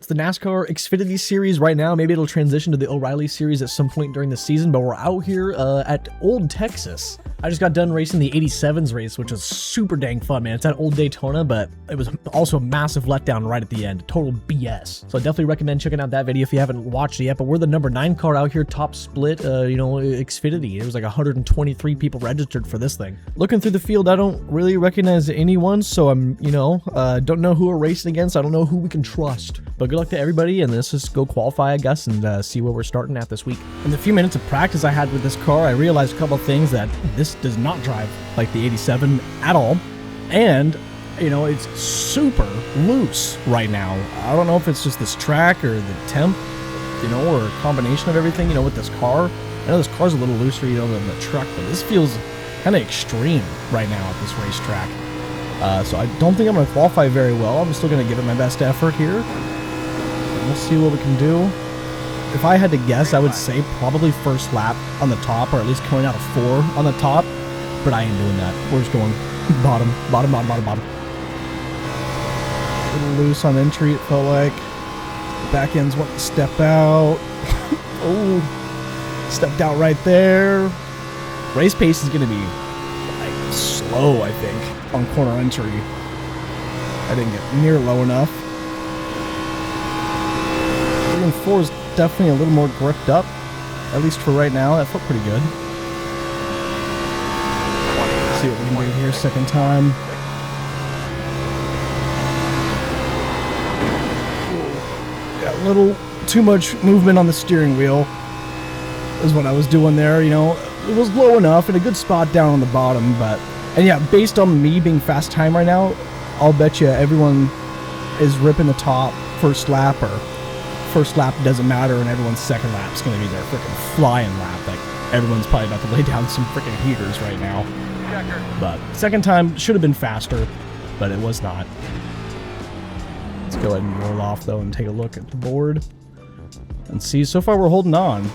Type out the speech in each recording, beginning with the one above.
It's the NASCAR Xfinity series right now. Maybe it'll transition to the O'Reilly series at some point during the season, but we're out here at Old Texas. I just got done racing the 87s race, which was super dang fun, man. It's at Old Daytona, but it was also a massive letdown right at the end. Total BS. So I definitely recommend checking out that video if you haven't watched it yet, but we're the number 9 car out here, top split, Xfinity. It was like 123 people registered for this thing. Looking through the field, I don't really recognize anyone, so I'm, don't know who we're racing against. I don't know who we can trust. But good luck to everybody, and let's just go qualify, I guess, and see where we're starting at this week. In the few minutes of practice I had with this car, I realized a couple of things: that this does not drive like the 87 at all, and it's super loose right now. I don't know if it's just this track or the temp, or a combination of everything, with this car. I know this car's a little looser, than the truck, but this feels kind of extreme right now at this racetrack. So I don't think I'm going to qualify very well. I'm still going to give it my best effort here. We'll see what we can do. If I had to guess, I would say probably first lap on the top, or at least coming out of 4 on the top, but I ain't doing that. We're just going bottom. A little loose on entry, it felt like. Back ends want to step out. Oh, stepped out right there. Race pace is going to be slow, I think, on corner entry. I didn't get near low enough. 3 and 4 is definitely a little more gripped up, at least for right now. That felt pretty good. Let's see what we can do here second time. Got a little too much movement on the steering wheel is what I was doing there. It was low enough and a good spot down on the bottom, and yeah, based on me being fast time right now, I'll bet you everyone is ripping the top first lap, or first lap doesn't matter, and everyone's second lap's going to be their freaking flying lap. Like, everyone's probably about to lay down some freaking heaters right now. But second time should have been faster, but it was not. Let's go ahead and roll off, though, and take a look at the board and see. So far, we're holding on.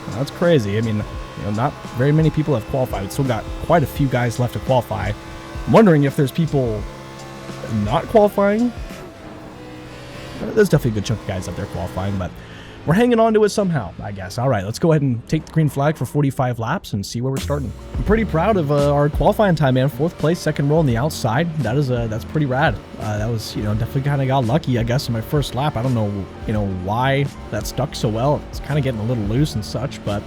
That's crazy. I mean, not very many people have qualified. We've still got quite a few guys left to qualify. I'm wondering if there's people not qualifying. There's definitely a good chunk of guys up there qualifying, but we're hanging on to it somehow, I guess. All right, let's go ahead and take the green flag for 45 laps and see where we're starting. I'm pretty proud of our qualifying time, man. 4th place, second row on the outside. That's pretty rad. That was, definitely kind of got lucky, I guess, in my first lap. I don't know, why that stuck so well. It's kind of getting a little loose and such, but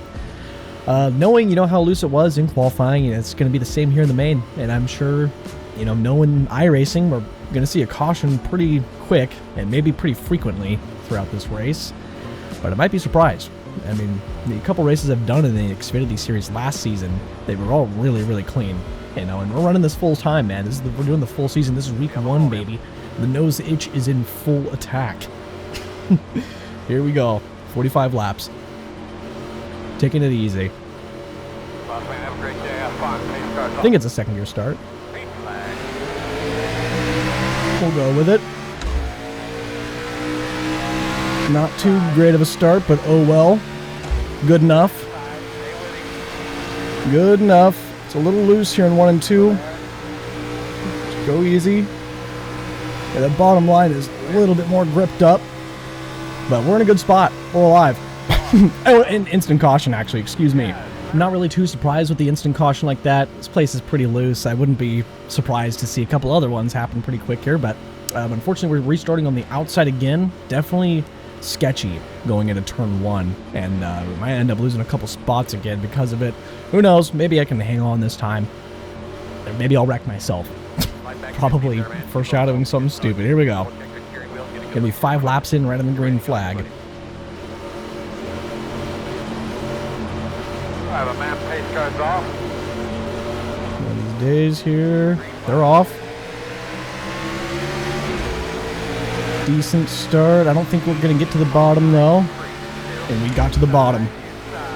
knowing, how loose it was in qualifying, it's going to be the same here in the main. And I'm sure, knowing iRacing, we're going to see a caution pretty quick and maybe pretty frequently throughout this race. But I might be surprised. I mean, the couple races I've done in the Xfinity series last season, they were all really, really clean. And we're running this full time, man. We're doing the full season. This is week 1, baby. The nose itch is in full attack. Here we go. 45 laps. Taking it easy. I think it's a second gear start. We'll go with it. Not too great of a start, but oh well. Good enough. Good enough. It's a little loose here in 1 and 2. Just go easy. Yeah, the bottom line is a little bit more gripped up, but we're in a good spot. We're alive. Oh, and instant caution, actually. Excuse me. I'm not really too surprised with the instant caution like that. This place is pretty loose. I wouldn't be surprised to see a couple other ones happen pretty quick here, but unfortunately we're restarting on the outside again. Definitely sketchy going into turn 1, and we might end up losing a couple spots again because of it. Who knows? Maybe I can hang on this time. Or maybe I'll wreck myself. Probably foreshadowing something stupid. Here we go. Gonna be 5 laps in right on the green flag. Pace car's off. One of these days here, they're off. Decent start. I don't think we're going to get to the bottom, though. And we got to the bottom.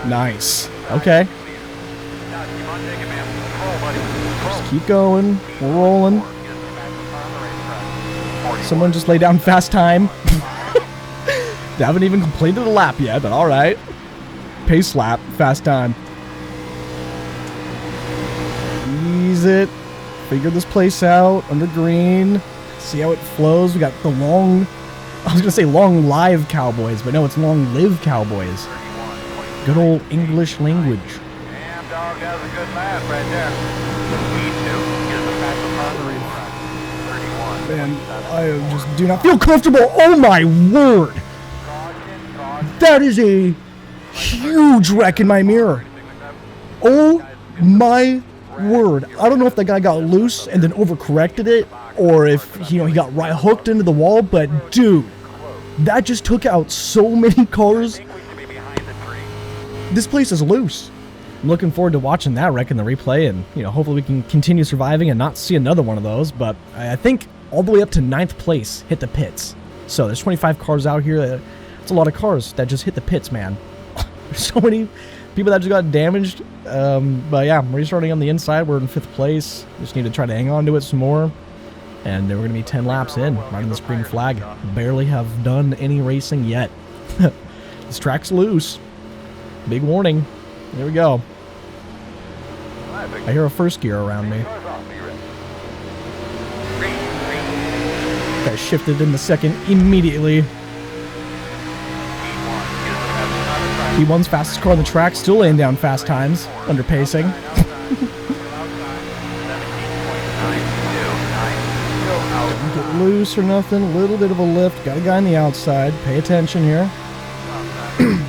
Nice. Okay. Just keep going. We're rolling. Someone just lay down fast time. They haven't even completed a lap yet, but all right. Pace lap, fast time. Ease it. Figure this place out under green. See how it flows. We got the long I was gonna say long live Cowboys, but no, it's long live Cowboys. Good old English language. Damn dog, that was a good lap right there. Speed 2 gives us back the front of the racetrack. 31. Man, I just do not feel comfortable. Oh my word! That is a huge wreck in my mirror. Oh my word. I don't know if that guy got loose and then overcorrected it, or if he got right hooked into the wall, but dude, that just took out so many cars. This place is loose. I'm looking forward to watching that wreck in the replay, and hopefully we can continue surviving and not see another one of those. But I think all the way up to 9th place hit the pits. So there's 25 cars out here. It's a lot of cars that just hit the pits, man. There's so many people that just got damaged. But yeah, restarting on the inside. We're in 5th place. Just need to try to hang on to it some more. And we're going to be 10 laps in, running this green flag. Barely have done any racing yet. This track's loose. Big warning. There we go. I hear a first gear around me. Got shifted into 2nd immediately. P1's fastest car on the track, still laying down fast times, under pacing. Don't get loose or nothing, a little bit of a lift. Got a guy on the outside, pay attention here.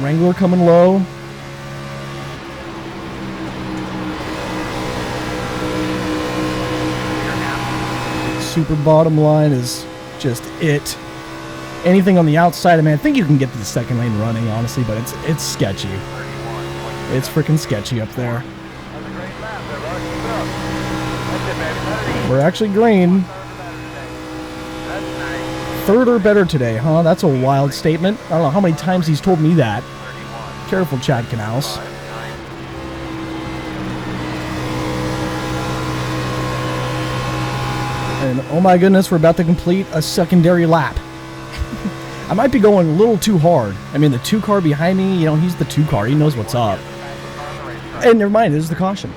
Wrangler coming low. Super bottom line is just it. Anything on the outside, I mean, I think you can get to the 2nd lane running, honestly, but it's sketchy. It's freaking sketchy up there. We're actually green. 3rd or better today, huh? That's a wild statement. I don't know how many times he's told me that. Careful, Chad Canals. And oh my goodness, we're about to complete a secondary lap. I might be going a little too hard. I mean, the 2 car behind me, he's the 2 car. He knows what's up. And never mind, this is the caution.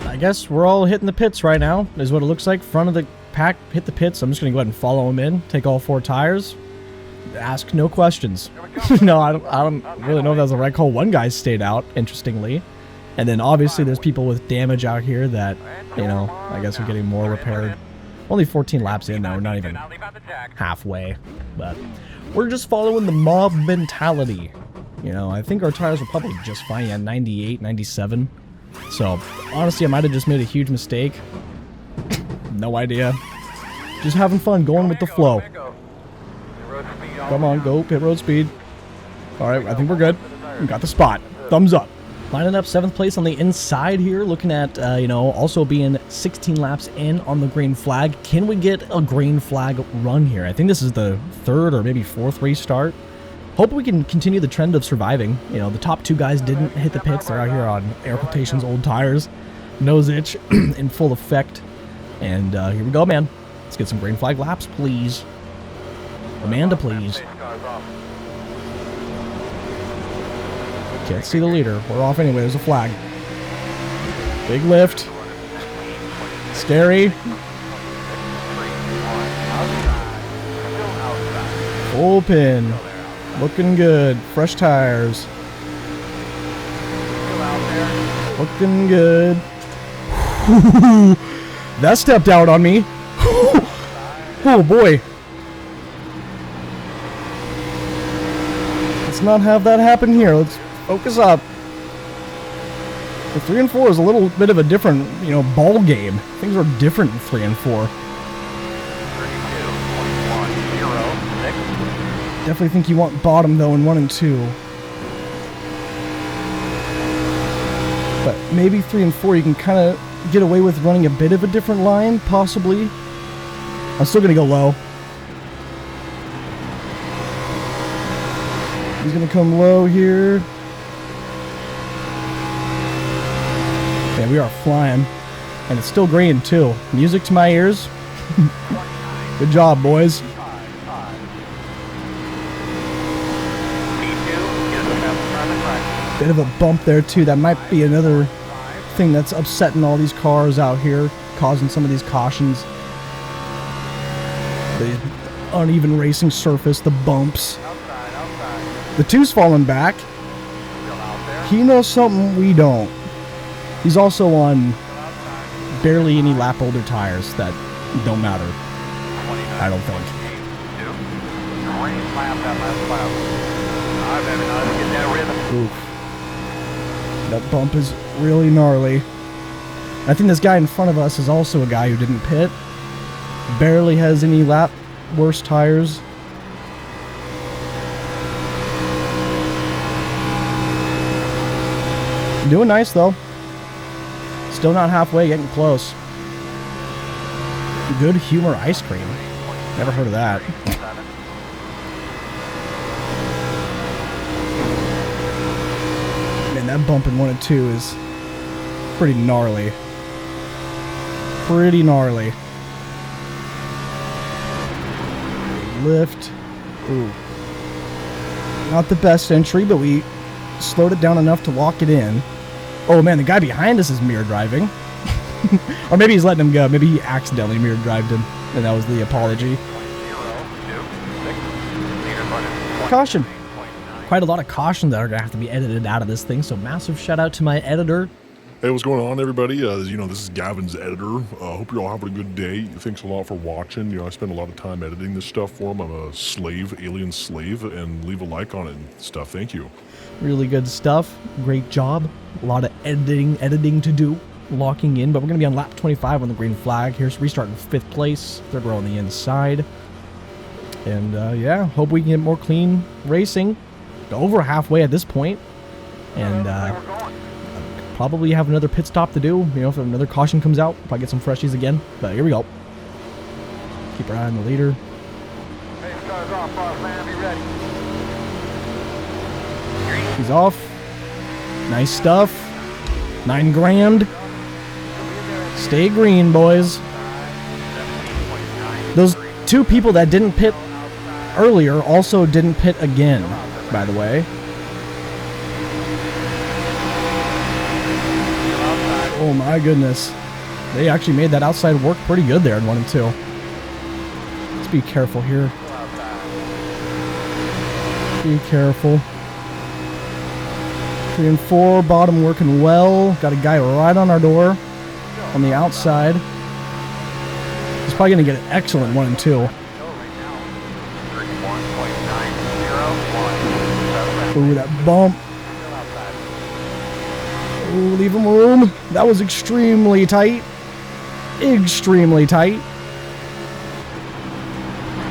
I guess we're all hitting the pits right now, is what it looks like. Front of the pack hit the pits. I'm just going to go ahead and follow him in. Take all 4 tires. Ask no questions. No, I don't really know if that was the right call. One guy stayed out, interestingly. And then obviously there's people with damage out here that, I guess are getting more repaired. Only 14 laps in now, we're not even halfway. But we're just following the mob mentality. I think our tires were probably just fine at 98, 97. So, honestly, I might have just made a huge mistake. No idea. Just having fun, going with the flow. Come on, go, pit road speed. Alright, I think we're good. We got the spot. Thumbs up. Lining up 7th place on the inside here, looking at, also being 16 laps in on the green flag. Can we get a green flag run here? I think this is the 3rd or maybe 4th restart. Hope we can continue the trend of surviving. The top 2 guys didn't hit the pits. They're out here on air quotations old tires. Nose itch in full effect. And here we go, man. Let's get some green flag laps, please. Amanda, please. Can't see the leader. We're off anyway. There's a flag. Big lift. Scary. Full pin. Looking good. Fresh tires. Looking good. That stepped out on me. Oh boy. Let's not have that happen here. Let's focus up. The 3 and 4 is a little bit of a different, ball game. Things are different in 3 and 4. Definitely think you want bottom though in 1 and 2. But maybe 3 and 4 you can kind of get away with running a bit of a different line, possibly. I'm still going to go low. He's going to come low here. Yeah, we are flying. And it's still green, too. Music to my ears. Good job, boys. Bit of a bump there, too. That might be another thing that's upsetting all these cars out here, causing some of these cautions. The uneven racing surface, the bumps. Outside. The two's falling back. Still out there. He knows something we don't. He's also on barely any lap older tires that don't matter, I don't think. Green lap, that last lap. All right, baby, now let's get that rhythm. Oof. That bump is really gnarly. I think this guy in front of us is also a guy who didn't pit. Barely has any lap worse tires. Doing nice though. Still not halfway, getting close. Good humor ice cream. Never heard of that. Man, that bump in 1 and 2 is pretty gnarly. Pretty gnarly. Lift. Ooh. Not the best entry, but we slowed it down enough to lock it in. Oh man, the guy behind us is mirror driving. Or maybe he's letting him go. Maybe he accidentally mirror drived him, and that was the apology. Caution. Quite a lot of caution that are going to have to be edited out of this thing, so massive shout out to my editor. Hey, what's going on, everybody? This is Gavin's editor. Hope you're all having a good day. Thanks a lot for watching. I spend a lot of time editing this stuff for him. I'm a slave, alien slave, and leave a like on it and stuff. Thank you. Really good stuff. Great job. A lot of editing to do. Locking in, but we're going to be on lap 25 on the green flag. Here's restarting 5th place. 3rd row on the inside. And yeah, hope we can get more clean racing. Over halfway at this point. And probably have another pit stop to do. If another caution comes out, probably get some freshies again. But here we go. Keep our eye on the leader. Hey, cars off, boss man, be ready. He's off. Nice stuff. 9 grand. Stay green, boys. Those 2 people that didn't pit earlier also didn't pit again, by the way. Oh my goodness. They actually made that outside work pretty good there in 1 and 2. Let's be careful here. Be careful. 3 and 4, bottom working well. Got a guy right on our door on the outside. He's probably going to get an excellent 1 and 2. Ooh, that bump. Ooh, leave him room. That was extremely tight. Extremely tight.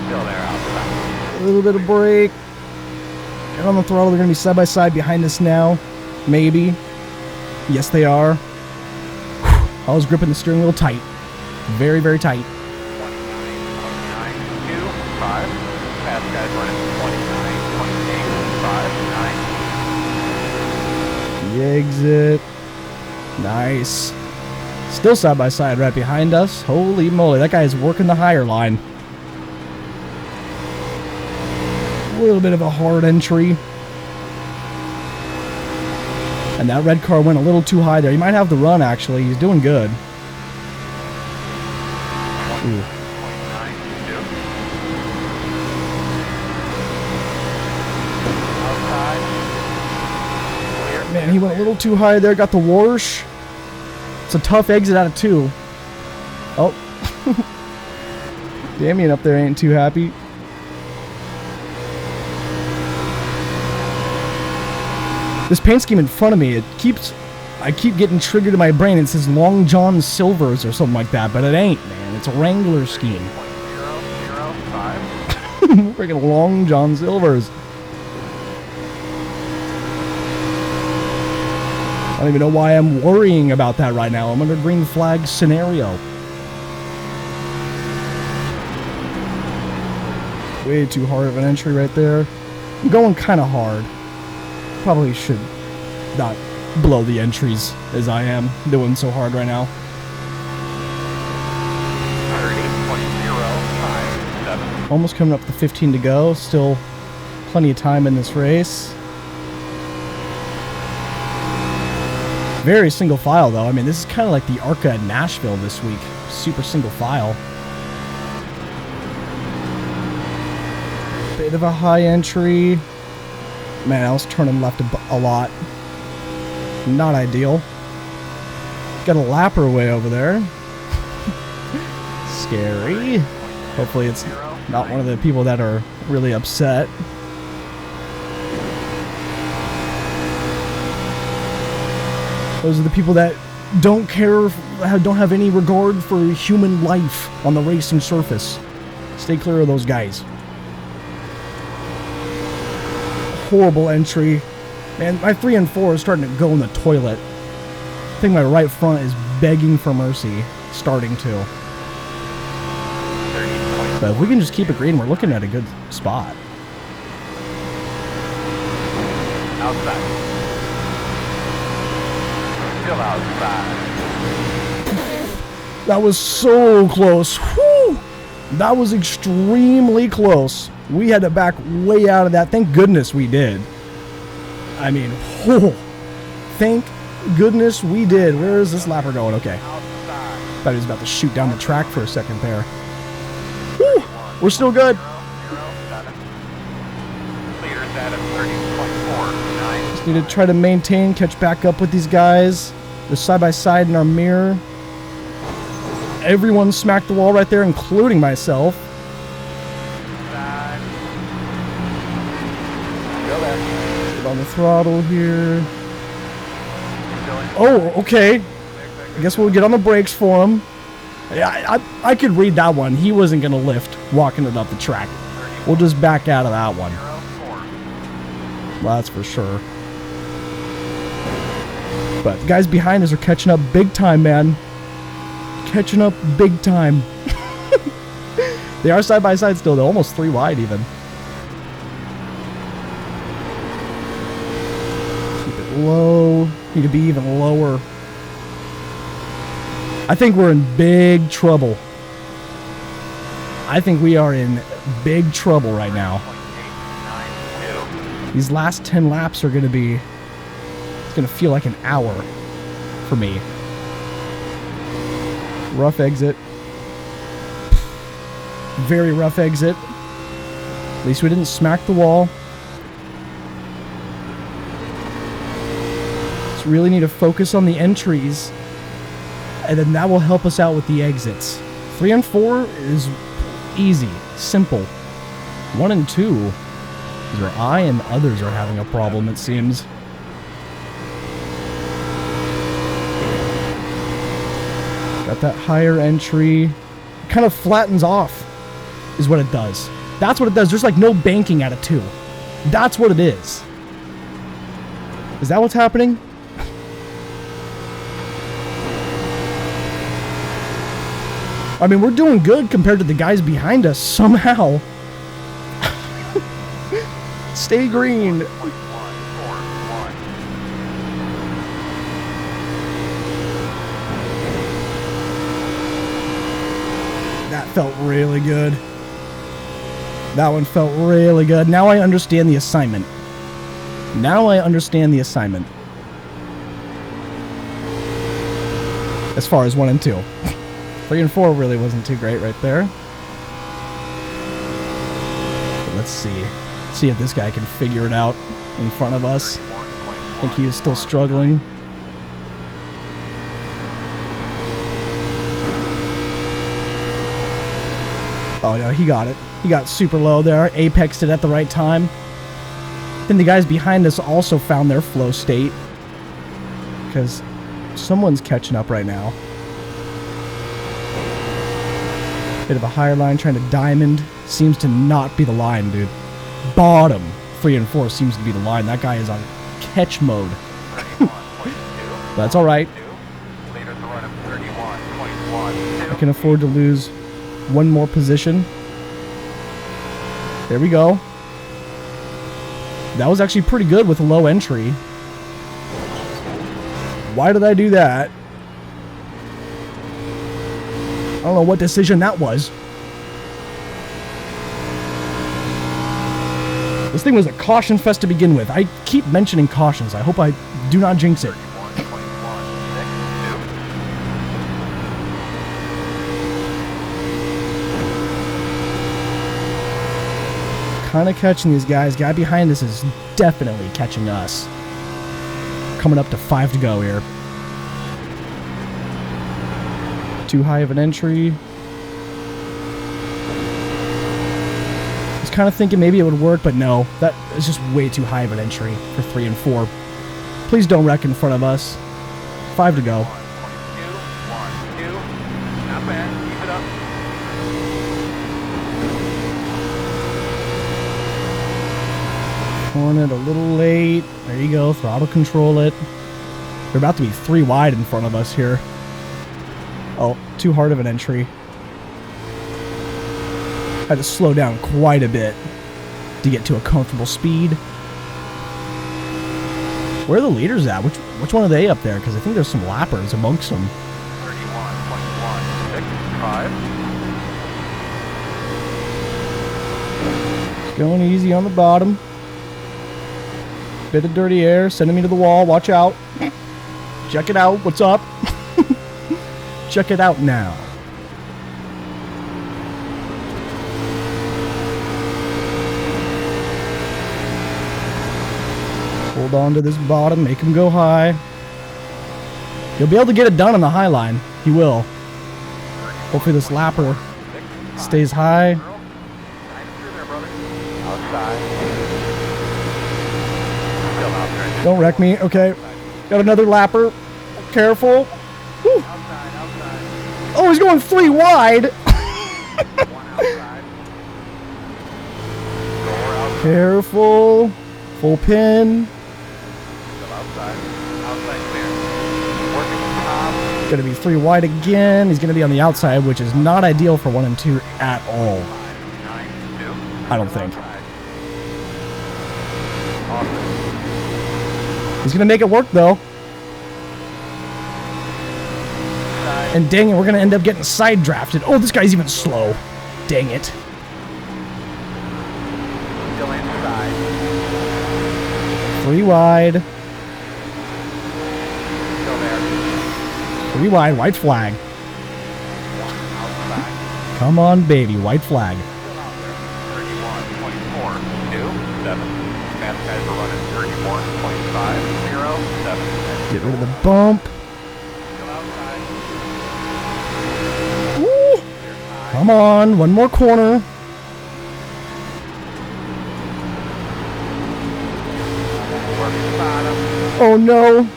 Still there outside. A little bit of brake. Get on the throttle. They're going to be side by side behind us now. Maybe. Yes, they are. I was gripping the steering wheel tight. Very, very tight. 29, 2, 5. Fast guys running 29, 28, 5, 9. The exit. Nice. Still side by side right behind us. Holy moly, that guy is working the higher line. A little bit of a hard entry. And that red car went a little too high there. He might have the run, actually. He's doing good. Ooh. Man, he went a little too high there. Got the wash. It's a tough exit out of 2. Oh. Damien up there ain't too happy. This paint scheme in front of me, I keep getting triggered in my brain. It says Long John Silvers or something like that, but it ain't, man. It's a Wrangler scheme. 0.005. Freaking Long John Silvers. I don't even know why I'm worrying about that right now. I'm under green flag scenario. Way too hard of an entry right there. I'm going kind of hard. Probably should not blow the entries as I am doing so hard right now. 30.057. Almost coming up to 15 to go. Still plenty of time in this race. Very single file though. I mean, this is kind of like the ARCA at Nashville this week. Super single file. Bit of a high entry. Man, I was turning left a lot. Not ideal. Got a lapper way over there. Scary. Hopefully it's not one of the people that are really upset. Those are the people that don't care, don't have any regard for human life on the racing surface. Stay clear of those guys. Horrible entry. Man, my 3 and 4 is starting to go in the toilet. I think my right front is begging for mercy, starting to. But if we can just keep it green, we're looking at a good spot. Outside. Still outside. That was so close. Whew! That was extremely close. We had to back way out of that. Thank goodness we did. I mean, whew. Thank goodness we did. Where is this lapper going? Okay. Thought he was about to shoot down the track for a second there. Whew. We're still good. Just need to try to maintain, catch back up with these guys. They're side by side in our mirror. Everyone smacked the wall right there, including myself. Get on the throttle here. Oh, okay. I guess we'll get on the brakes for him. Yeah, I could read that one. He wasn't going to lift walking it up the track. We'll just back out of that one. Well, that's for sure. But the guys behind us are catching up big time, man. Catching up big time. They are side by side still. They're almost 3 wide even. Keep it low. Need to be even lower. I think we're in big trouble. I think we are in big trouble right now. These last 10 laps are going to be... It's going to feel like an hour for me. Rough exit. Very rough exit. At least we didn't smack the wall. Just really need to focus on the entries. And then that will help us out with the exits. 3 and 4 is easy, simple. 1 and 2 is where I and others are having a problem, it seems. Got that higher entry. It kind of flattens off, is what it does. That's what it does. There's like no banking at a 2. That's what it is. Is that what's happening? I mean, we're doing good compared to the guys behind us somehow. Stay green. That felt really good. That one felt really good. Now I understand the assignment. Now I understand the assignment. As far as 1 and 2. 3 and 4 really wasn't too great right there. But let's see. See if this guy can figure it out in front of us. I think he is still struggling. Oh no, he got it. He got super low there. Apexed it at the right time. Then the guys behind us also found their flow state. Because someone's catching up right now. Bit of a higher line, trying to diamond. Seems to not be the line, dude. Bottom 3 and 4 seems to be the line. That guy is on catch mode. But that's alright. I can afford to lose 1 more position. There we go. That was actually pretty good with a low entry. Why did I do that? I don't know what decision that was. This thing was a caution fest to begin with. I keep mentioning cautions. I hope I do not jinx it. kind of catching these guys. Guy behind us is definitely catching us. Coming up to 5 to go here. Too high of an entry. I was kind of thinking maybe it would work, but no. That is just way too high of an entry for 3 and 4. Please don't wreck in front of us. 5 to go. 1, 2, 1, 2. Not bad. Keep it up. On it a little late. There you go. Throttle control it. They're about to be 3 wide in front of us here. Oh, too hard of an entry. Had to slow down quite a bit to get to a comfortable speed. Where are the leaders at? Which one are they up there? Because I think there's some lappers amongst them. 31, 21, 6, 5. Going easy on the bottom. Bit of dirty air, sending me to the wall. Watch out. Check it out. What's up? Check it out now. Hold on to this bottom, make him go high. He'll be able to get it done on the high line. He will. Hopefully this lapper stays high. Don't wreck me. Okay. Got another lapper. Careful. Whew. Oh, he's going 3 wide. Careful. Full pin. Gonna be 3 wide again. He's gonna be on the outside, which is not ideal for 1 and 2 at all. I don't think. He's gonna make it work though. And dang it, we're gonna end up getting side drafted. Oh, this guy's even slow. Dang it. Still inside. 3 wide. Still there. 3 wide, white flag. Outside. Come on, baby, white flag. Still out there. 31, 24, 2, 7. Fast guys are running 34, 25, 0, 7. Get rid of the bump. Still outside. Woo! Come on, one more corner. Working bottom. Oh no.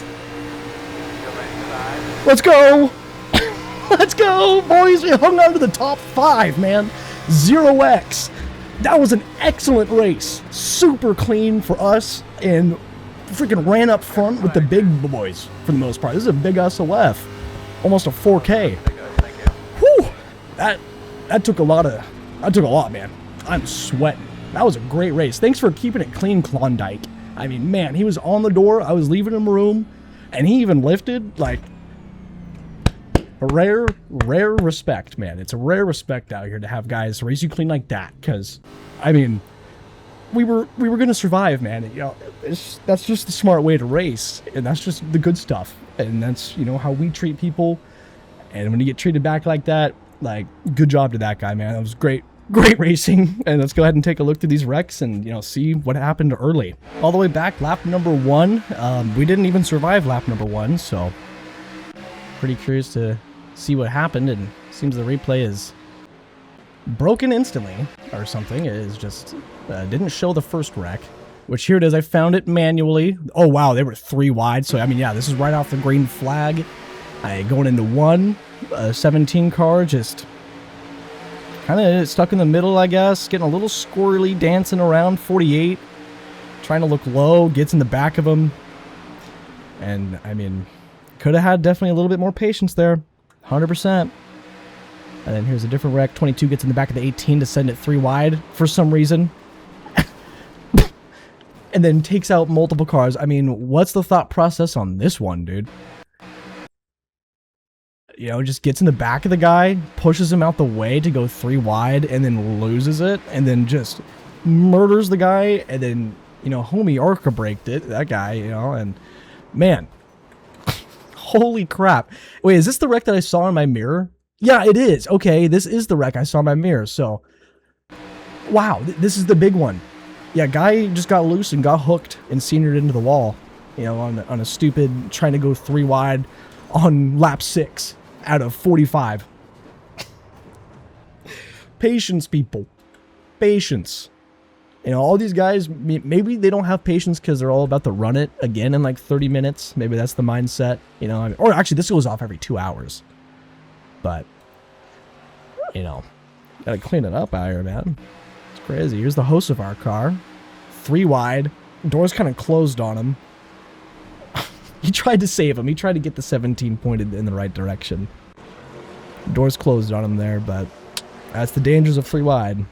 Still inside. Let's go. Let's go, boys. We hung on to the top 5, man. 0x. That was an excellent race. Super clean for us, and freaking ran up front with the big boys for the most part. This is a big SOF. Almost a 4K. Thank you. Whew! That took a lot, man. I'm sweating. That was a great race. Thanks for keeping it clean, Klondike. I mean, man, he was on the door. I was leaving him room, and he even lifted. Like, a rare respect, man. It's a rare respect out here to have guys race you clean like that. Because, I mean, we were gonna survive, man. You know, that's just the smart way to race, and that's just the good stuff. And that's, you know, how we treat people. And when you get treated back like that, like, good job to that guy, man. That was great racing. And let's go ahead and take a look through these wrecks and, you know, see what happened early. All the way back, lap number 1. We didn't even survive lap number 1, so pretty curious to see what happened. And seems the replay is broken instantly or something. It is just didn't show the first wreck, which here it is. I found it manually. Oh wow, they were 3 wide. So I mean, yeah, this is right off the green flag. Going into 1, 17 car, just kind of stuck in the middle, I guess. Getting a little squirrely, dancing around. 48, trying to look low, gets in the back of him. And I mean, could have had definitely a little bit more patience there. 100%. And then here's a different wreck. 22 gets in the back of the 18 to send it 3 wide for some reason. And then takes out multiple cars. I mean, what's the thought process on this one, dude? You know, just gets in the back of the guy, pushes him out the way to go 3 wide, and then loses it, and then just murders the guy, and then, you know, homie Arca braked it, that guy, you know, and man, holy crap. Wait, is this the wreck that I saw in my mirror? Yeah, it is. Okay, this is the wreck I saw in my mirror, so Wow, this is the big one. Yeah, guy just got loose and got hooked and seniored into the wall, you know, on a stupid trying to go 3 wide on lap 6 out of 45. Patience, people. Patience. You know, all these guys, maybe they don't have patience because they're all about to run it again in like 30 minutes. Maybe that's the mindset, you know. Or actually, this goes off every 2 hours. But, you know, gotta clean it up out here, man. It's crazy. Here's the host of our car. 3 wide. Doors kind of closed on him. He tried to save him. He tried to get the 17 pointed in the right direction. Doors closed on him there, but that's the dangers of 3 wide.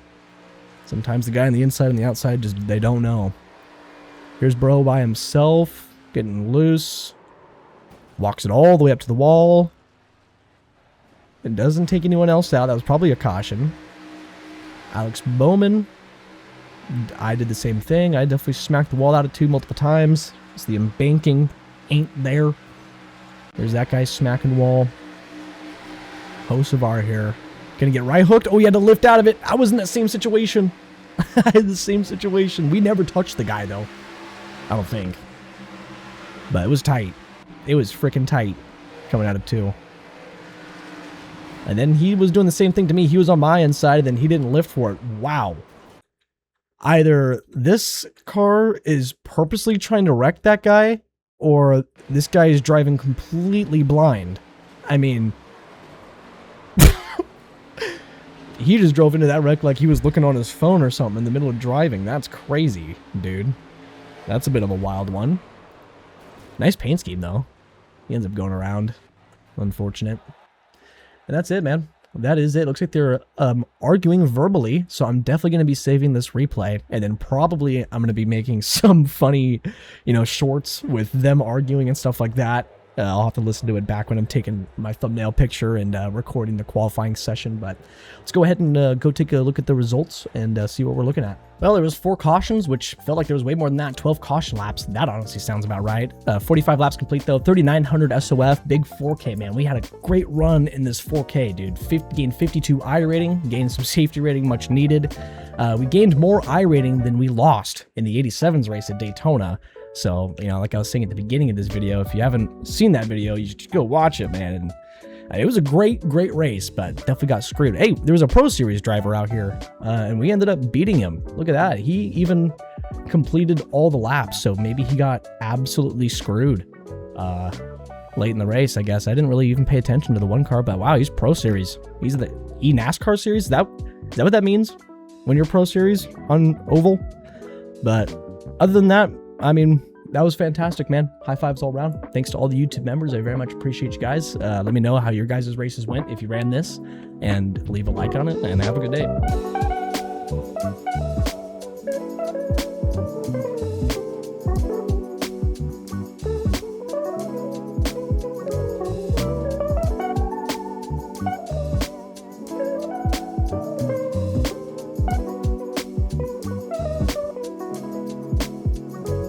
Sometimes the guy on the inside and the outside just, they don't know. Here's bro by himself, getting loose. Walks it all the way up to the wall. It doesn't take anyone else out. That was probably a caution. Alex Bowman. I did the same thing. I definitely smacked the wall out of 2 multiple times. It's the embanking ain't there. There's that guy smacking the wall. Hocevar here. Gonna get right hooked. Oh, he had to lift out of it. I was in that same situation. I had the same situation. We never touched the guy, though. I don't think. But it was tight. It was freaking tight coming out of 2. And then he was doing the same thing to me. He was on my inside, and then he didn't lift for it. Wow. Either this car is purposely trying to wreck that guy, or this guy is driving completely blind. I mean, he just drove into that wreck like he was looking on his phone or something in the middle of driving. That's crazy, dude. That's a bit of a wild one. Nice paint scheme, though. He ends up going around. Unfortunate. And that's it, man. That is it. Looks like they're arguing verbally, so I'm definitely going to be saving this replay, and then probably I'm going to be making some funny, you know, shorts with them arguing and stuff like that. I'll have to listen to it back when I'm taking my thumbnail picture and recording the qualifying session, but let's go ahead and go take a look at the results and see what we're looking at. Well, there was 4 cautions, which felt like there was way more than that. 12 caution laps. That honestly sounds about right. 45 laps complete, though. 3,900 SOF. Big 4K, man. We had a great run in this 4K, dude. Gained 52 I rating. Gained some safety rating, much needed. We gained more I rating than we lost in the 87s race at Daytona. So, you know, like I was saying at the beginning of this video, if you haven't seen that video, you should go watch it, man. And it was a great race, but definitely got screwed. Hey, there was a Pro Series driver out here, and we ended up beating him. Look at that. He even completed all the laps, so maybe he got absolutely screwed late in the race, I guess. I didn't really even pay attention to the one car, but wow, he's Pro Series. He's the NASCAR Series? Is that what that means? When you're Pro Series on Oval? But other than that, I mean, that was fantastic, man. High fives all around. Thanks to all the YouTube members. I very much appreciate you guys. Let me know how your guys' races went if you ran this, and leave a like on it, and have a good day.